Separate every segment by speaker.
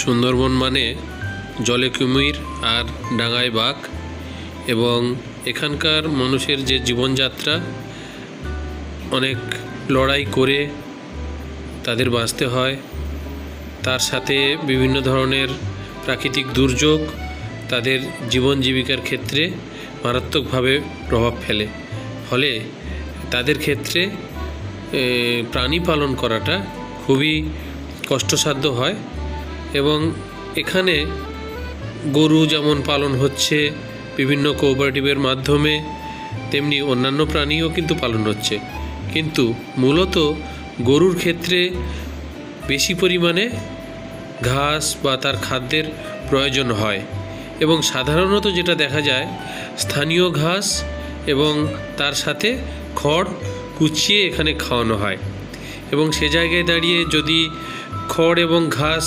Speaker 1: সুন্দরবন মানে জলে কুমির আর ডাঙায় বাঘ এবং এখানকার মানুষের যে জীবনযাত্রা অনেক লড়াই করে তাদের বাঁচতে হয়। তার সাথে বিভিন্ন ধরনের প্রাকৃতিক দুর্যোগ তাদের জীবন জীবিকার ক্ষেত্রে মারাত্মকভাবে প্রভাব ফেলে। ফলে তাদের ক্ষেত্রে প্রাণী পালন করাটা খুবই কষ্টসাধ্য হয় এবং এখানে গরু যেমন পালন হচ্ছে বিভিন্ন কোঅপারেটিভের মাধ্যমে, তেমনি অন্যান্য প্রাণীও কিন্তু পালন হচ্ছে, কিন্তু মূলত গরুর ক্ষেত্রে বেশি পরিমাণে ঘাস বা তার খাদ্যের প্রয়োজন হয় এবং সাধারণত যেটা দেখা যায় স্থানীয় ঘাস এবং তার সাথে খড় কুচিয়ে এখানে খাওয়ানো হয় এবং সে জায়গায় দাঁড়িয়ে যদি খড় এবং ঘাস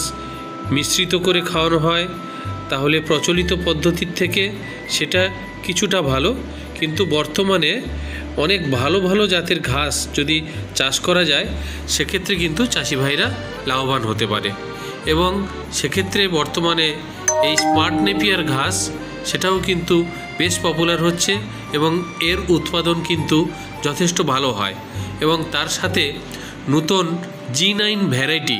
Speaker 1: মিশ্রিত করে খাওয়ানো হয় তাহলে প্রচলিত পদ্ধতির থেকে সেটা কিছুটা ভালো, কিন্তু বর্তমানে অনেক ভালো ভালো জাতের ঘাস যদি চাষ করা যায় সেক্ষেত্রে কিন্তু চাষি ভাইরা লাভবান হতে পারে এবং সেক্ষেত্রে বর্তমানে এই স্মার্ট নেপিয়ার ঘাস সেটাও কিন্তু বেশ পপুলার হচ্ছে এবং এর উৎপাদন কিন্তু যথেষ্ট ভালো হয় এবং তার সাথে নতুন G9 ভ্যারাইটি,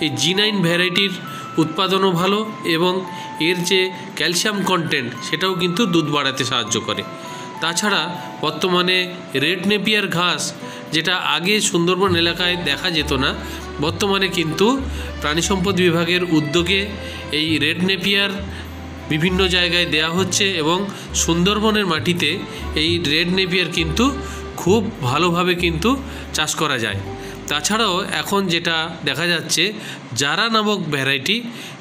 Speaker 1: এই G9 ভ্যারাইটির উৎপাদনও ভালো এবং এর যে ক্যালসিয়াম কন্টেন্ট সেটাও কিন্তু দুধ বাড়াতে সাহায্য করে। তাছাড়া বর্তমানে রেড নেপিয়ার ঘাস যেটা আগে সুন্দরবন এলাকায় দেখা যেত না, বর্তমানে কিন্তু প্রাণী সম্পদ বিভাগের উদ্যোগে এই রেড নেপিয়ার বিভিন্ন জায়গায় দেয়া হচ্ছে এবং সুন্দরবনের মাটিতে এই রেড নেপিয়ার কিন্তু খুব ভালোভাবে কিন্তু চাষ করা যায়। তাছাড়াও এখন যেটা দেখা যাচ্ছে জারা নামক ভ্যারাইটি,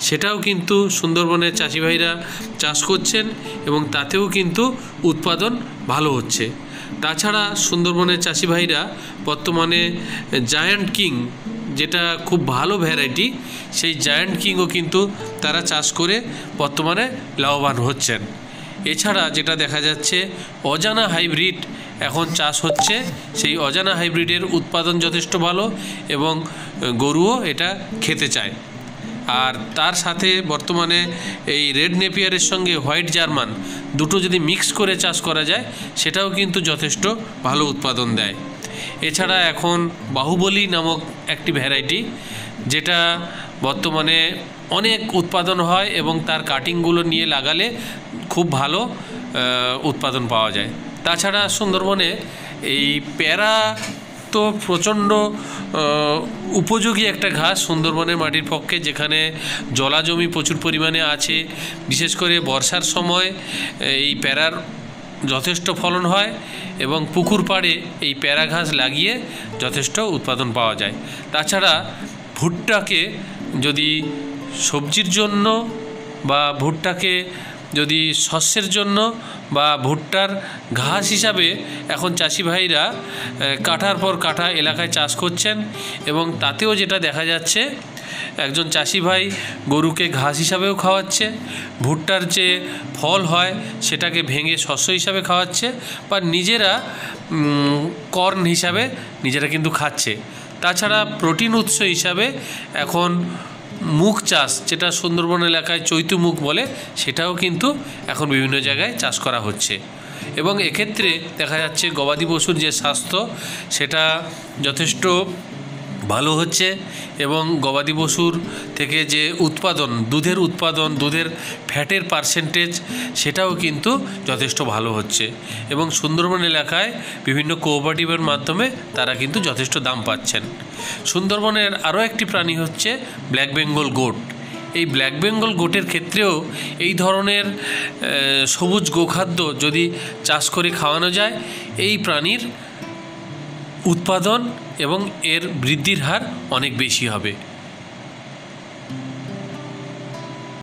Speaker 1: সেটাও কিন্তু সুন্দরবনের চাষি ভাইরা চাষ করছেন এবং তাতেও কিন্তু উৎপাদন ভালো হচ্ছে। তাছাড়া সুন্দরবনের চাষি ভাইরা বর্তমানে জায়ান্ট কিং, যেটা খুব ভালো ভ্যারাইটি, সেই জায়ান্ট কিংও কিন্তু তারা চাষ করে বর্তমানে লাভবান হচ্ছেন। এছাড়া যেটা দেখা যাচ্ছে অজানা হাইব্রিড এখন চাষ হচ্ছে, সেই অজানা হাইব্রিডের উৎপাদন যথেষ্ট ভালো এবং গরুও এটা খেতে চায়। আর তার সাথে বর্তমানে এই রেড নেপিয়ারের সঙ্গে হোয়াইট জার্মান দুটো যদি মিক্স করে চাষ করা যায় সেটাও কিন্তু যথেষ্ট ভালো উৎপাদন দেয়। এছাড়া এখন বাহুবলী নামক একটি ভ্যারাইটি, যেটা বর্তমানে অনেক উৎপাদন হয় এবং তার কাটিংগুলো নিয়ে লাগালে খুব ভালো উৎপাদন পাওয়া যায়। তাছাড়া সুন্দরবনে এই প্যারা তো প্রচণ্ড উপযোগী একটা ঘাস সুন্দরবনের মাটির পক্ষে, যেখানে জলাজমি প্রচুর পরিমাণে আছে। বিশেষ করে বর্ষার সময় এই প্যারার যথেষ্ট ফলন হয় এবং পুকুর পাড়ে এই প্যারা ঘাস লাগিয়ে যথেষ্ট উৎপাদন পাওয়া যায়। তাছাড়া ভুট্টাকে যদি সবজির জন্য বা ভুট্টাকে যদি শস্যের জন্য বা ভুট্টার ঘাস হিসাবে এখন চাষি ভাইরা কাঠার পর কাঠা এলাকায় চাষ করছেন এবং তাতেও যেটা দেখা যাচ্ছে একজন চাষি ভাই গরুকে ঘাস হিসাবেও খাওয়াচ্ছে, ভুট্টার যে ফল হয় সেটাকে ভেঙে শস্য হিসাবে খাওয়াচ্ছে বা নিজেরা কর্ন হিসাবে নিজেরা কিন্তু খাচ্ছে। তাছাড়া প্রোটিন উৎস হিসাবে এখন মুগ চাষ, যেটা সুন্দরবন এলাকায় চৈতু মুগ বলে, সেটাও কিন্তু এখন বিভিন্ন জায়গায় চাষ করা হচ্ছে এবং এক্ষেত্রে দেখা যাচ্ছে গবাদি পশুর যে স্বাস্থ্য সেটা যথেষ্ট ভালো হচ্ছে এবং গবাদি পশুর থেকে যে উৎপাদন, দুধের ফ্যাটের পার্সেন্টেজ সেটাও কিন্তু যথেষ্ট ভালো হচ্ছে এবং সুন্দরবন এলাকায় বিভিন্ন কোঅপারেটিভের মাধ্যমে তারা কিন্তু যথেষ্ট দাম পাচ্ছেন। সুন্দরবনের আরও একটি প্রাণী হচ্ছে ব্ল্যাক বেঙ্গল গোট। এই ব্ল্যাক বেঙ্গল গোটের ক্ষেত্রেও এই ধরনের সবুজ গোখাদ্য যদি চাষ করে খাওয়ানো যায়, এই প্রাণীর উৎপাদন এবং এর বৃদ্ধির হার অনেক বেশি হবে।